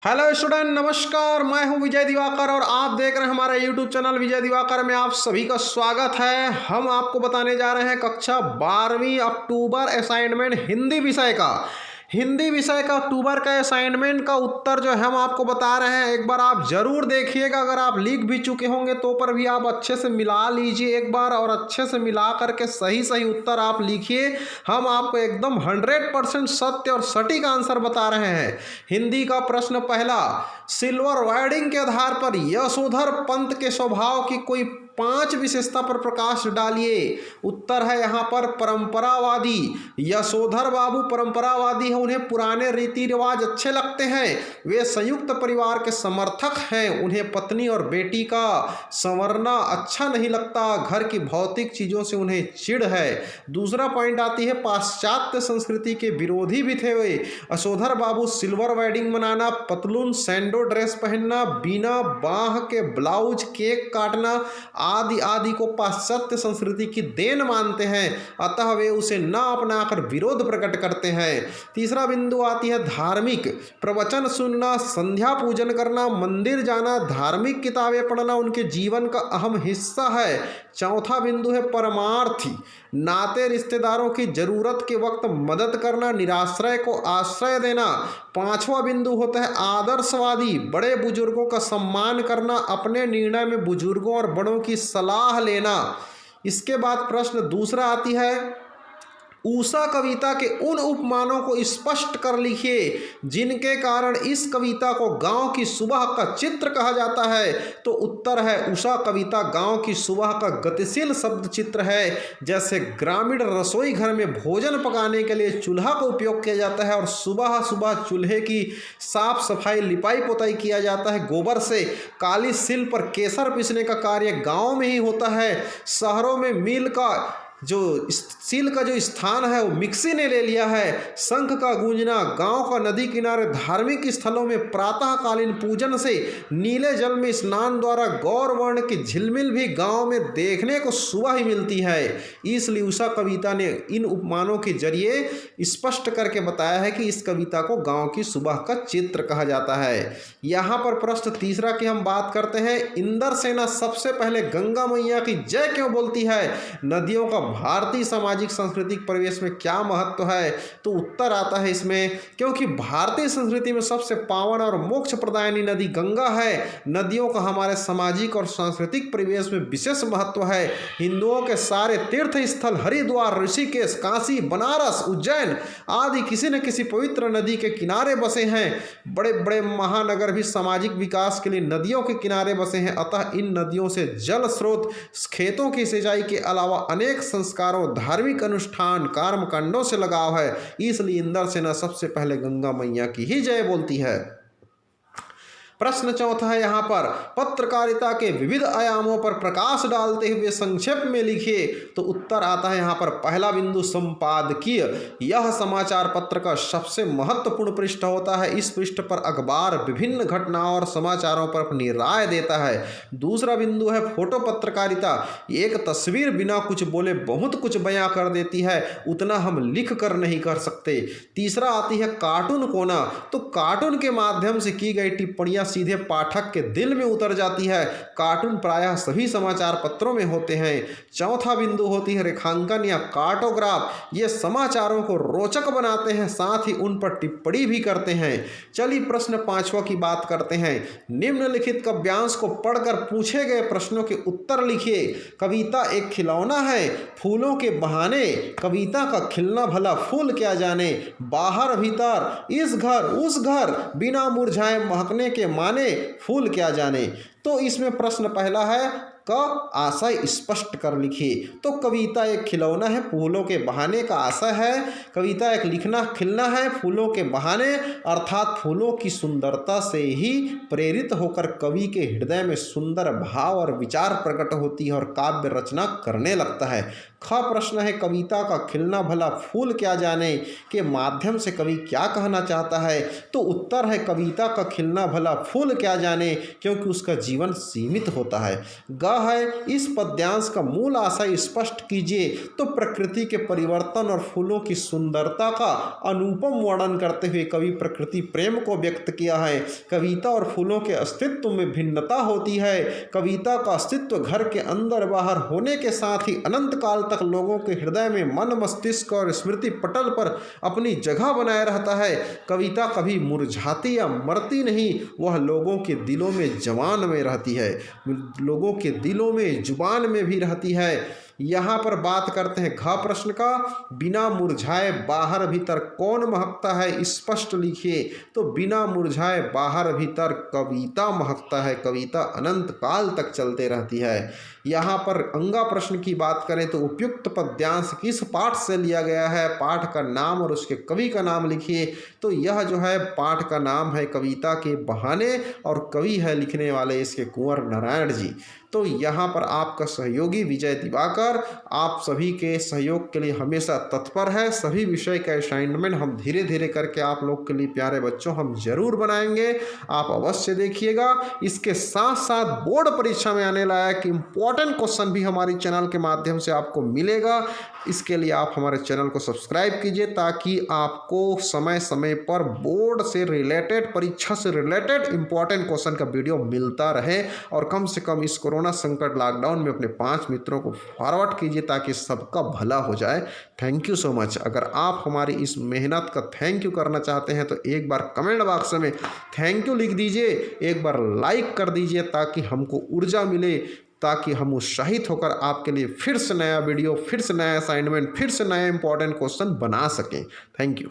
Hello student, नमस्कार। मैं हूं विजय दिवाकर और आप देख रहे हैं हमारा यूट्यूब चैनल विजय दिवाकर में आप सभी का स्वागत है। हम आपको बताने जा रहे हैं कक्षा 12वीं अक्टूबर असाइनमेंट हिंदी विषय का अक्टूबर का असाइनमेंट का उत्तर जो है हम आपको बता रहे हैं। एक बार आप जरूर देखिएगा, अगर आप लिख भी चुके होंगे तो पर भी आप अच्छे से मिला लीजिए एक बार और अच्छे से मिला करके सही सही उत्तर आप लिखिए। हम आपको एकदम 100% सत्य और सटीक आंसर बता रहे हैं। हिंदी का प्रश्न पहला, सिल्वर वाइडिंग के आधार पर यशोधर पंत के स्वभाव की कोई 5 विशेषता पर प्रकाश डालिए। उत्तर है यहाँ पर परंपरावादी। यशोधर बाबू परंपरावादी है, उन्हें पुराने रीति रिवाज अच्छे लगते हैं। वे संयुक्त परिवार के समर्थक हैं। उन्हें पत्नी और बेटी का संवरना अच्छा नहीं लगता। घर की भौतिक चीज़ों से उन्हें चिढ़ है। दूसरा पॉइंट आती है, पाश्चात्य संस्कृति के विरोधी भी थे वे। यशोधर बाबू सिल्वर वेडिंग मनाना, पतलून सैंडो ड्रेस पहनना, बिना बाह के ब्लाउज, केक काटना आदि आदि को पाश्चात्य संस्कृति की देन मानते हैं, अतः वे उसे न अपनाकर विरोध प्रकट करते हैं। तीसरा बिंदु आती है धार्मिक, प्रवचन सुनना, संध्या पूजन करना, मंदिर जाना, धार्मिक किताबें पढ़ना उनके जीवन का अहम हिस्सा है। चौथा बिंदु है परमार्थी, नाते रिश्तेदारों की जरूरत के वक्त मदद करना, निराश्रय को आश्रय देना। पांचवा बिंदु होता है आदर्शवादी, बड़े बुजुर्गों का सम्मान करना, अपने निर्णय में बुजुर्गों और बड़ों की सलाह लेना। इसके बाद प्रश्न दूसरा आती है, ऊषा कविता के उन उपमानों को स्पष्ट कर लिखिए जिनके कारण इस कविता को गांव की सुबह का चित्र कहा जाता है। तो उत्तर है, उषा कविता गांव की सुबह का गतिशील शब्द चित्र है। जैसे ग्रामीण रसोई घर में भोजन पकाने के लिए चूल्हा का उपयोग किया जाता है और सुबह सुबह चूल्हे की साफ सफाई लिपाई पोताई किया जाता है गोबर से। काली सिल पर केसर पीसने का कार्य गाँव में ही होता है। शहरों में मिल का जो सील का जो स्थान है वो मिक्सी ने ले लिया है। शंख का गूंजना, गांव का नदी किनारे धार्मिक स्थलों में प्रातःकालीन पूजन से नीले जल में स्नान द्वारा गौर वर्ण की झिलमिल भी गांव में देखने को सुबह ही मिलती है। इसलिए उषा कविता ने इन उपमानों के जरिए स्पष्ट करके बताया है कि इस कविता को गाँव की सुबह का चित्र कहा जाता है। यहाँ पर प्रश्न तीसरा की हम बात करते हैं, इंदर सेना सबसे पहले गंगा मैया की जय क्यों बोलती है? नदियों का भारतीय सामाजिक सांस्कृतिक परिवेश में क्या महत्व है? तो उत्तर आता है इसमें, क्योंकि भारतीय संस्कृति में सबसे पावन और मोक्ष प्रदायनी नदी गंगा है। नदियों का हमारे सामाजिक और सांस्कृतिक परिवेश में विशेष महत्व है। हिंदुओं के सारे तीर्थ स्थल हरिद्वार, ऋषिकेश, काशी, बनारस, उज्जैन आदि किसी न किसी पवित्र नदी के किनारे बसे हैं। बड़े बड़े महानगर भी सामाजिक विकास के लिए नदियों के किनारे बसे हैं। अतः इन नदियों से जल स्रोत, खेतों की सिंचाई के अलावा अनेक संस्कारों, धार्मिक अनुष्ठान, कर्मकांडों से लगाव है। इसलिए इंदर सेना सबसे पहले गंगा मैया की ही जय बोलती है। प्रश्न चौथा है यहाँ पर, पत्रकारिता के विविध आयामों पर प्रकाश डालते हुए संक्षेप में लिखिए। तो उत्तर आता है यहाँ पर पहला बिंदु संपादकीय। यह समाचार पत्र का सबसे महत्वपूर्ण पृष्ठ होता है। इस पृष्ठ पर अखबार विभिन्न घटनाओं और समाचारों पर अपनी राय देता है। दूसरा बिंदु है फोटो पत्रकारिता। एक तस्वीर बिना कुछ बोले बहुत कुछ बयां कर देती है, उतना हम लिख कर नहीं कर सकते। तीसरा आती है कार्टून कोना। तो कार्टून के माध्यम से की गई टिप्पणियां सीधे पाठक के दिल में उतर जाती है। कार्टून प्रायः सभी समाचार पत्रों में होते हैं। चौथा बिंदु होती है रेखांकन या कार्टोग्राफ। ये समाचारों को रोचक बनाते हैं, साथ ही उन पर टिप्पणी भी करते हैं। चलिए प्रश्न पांचवा की बात करते हैं। निम्नलिखित काव्यांश को पढ़कर पूछे गए प्रश्नों के उत्तर लिखिए। कविता एक खिलौना है, फूलों के बहाने कविता का खिलना भला फूल क्या जाने। बाहर भीतर, इस घर उस घर, बिना मुरझाए महकने के माने फूल क्या जाने। तो इसमें प्रश्न पहला है, का आशय स्पष्ट कर लिखिए। तो कविता एक खिलौना है, फूलों के बहाने का आशय है। कविता एक लिखना खिलना है, फूलों के बहाने अर्थात फूलों की सुंदरता से ही प्रेरित होकर कवि के हृदय में सुंदर भाव और विचार प्रकट होती है और काव्य रचना करने लगता है। ख प्रश्न है, कविता का खिलना भला फूल क्या जाने के माध्यम से कवि क्या कहना चाहता है? तो उत्तर है, कविता का खिलना भला फूल क्या जाने, क्योंकि उसका जीवन सीमित होता है। ग क्या है, इस पद्यांश का मूल आशय स्पष्ट कीजिए। तो प्रकृति के परिवर्तन और फूलों की सुंदरता का अनुपम वर्णन करते हुए कवि प्रकृति प्रेम को व्यक्त किया है। कविता और फूलों के अस्तित्व में भिन्नता होती है। कविता का अस्तित्व घर के अंदर बाहर होने के साथ ही अनंत काल तक लोगों के हृदय में, मन, मस्तिष्क और स्मृति पटल पर अपनी जगह बनाए रहता है। कविता कभी मुरझाती या मरती नहीं, वह लोगों के दिलों में जवान में रहती है, लोगों के दिलों में जुबान में भी रहती है। यहाँ पर बात करते हैं घ प्रश्न का, बिना मुरझाए बाहर भीतर कौन महकता है, स्पष्ट लिखिए। तो बिना मुरझाए बाहर भीतर कविता महकता है, कविता अनंत काल तक चलते रहती है। यहाँ पर अंगा प्रश्न की बात करें तो उपयुक्त पद्यांश किस पाठ से लिया गया है, पाठ का नाम और उसके कवि का नाम लिखिए। तो यह जो है पाठ का नाम है कविता के बहाने और कवि है लिखने वाले इसके कुंवर नारायण जी। तो यहाँ पर आपका सहयोगी विजय दिवाकर आप सभी के सहयोग के लिए हमेशा तत्पर है। सभी विषय का असाइनमेंट हम धीरे धीरे करके आप लोग के लिए प्यारे बच्चों हम जरूर बनाएंगे, आप अवश्य देखिएगा। इसके साथ साथ बोर्ड परीक्षा में आने लायक इम्पोर्टेंट क्वेश्चन भी हमारी चैनल के माध्यम से आपको मिलेगा। इसके लिए आप हमारे चैनल को सब्सक्राइब कीजिए ताकि आपको समय समय पर बोर्ड से रिलेटेड, परीक्षा से रिलेटेड इंपॉर्टेंट क्वेश्चन का वीडियो मिलता रहे। और कम से कम इस कोरोना संकट लॉकडाउन में अपने 5 मित्रों को फॉरवर्ड कीजिए ताकि सबका भला हो जाए। Thank you so much. अगर आप हमारी इस मेहनत का थैंक यू करना चाहते हैं तो एक बार कमेंट बॉक्स में थैंक यू लिख दीजिए, एक बार लाइक कर दीजिए ताकि हमको ऊर्जा मिले, ताकि हम उत्साहित होकर आपके लिए फिर से नया वीडियो, फिर से नया असाइनमेंट, फिर से नए इंपॉर्टेंट क्वेश्चन बना सकें। Thank you.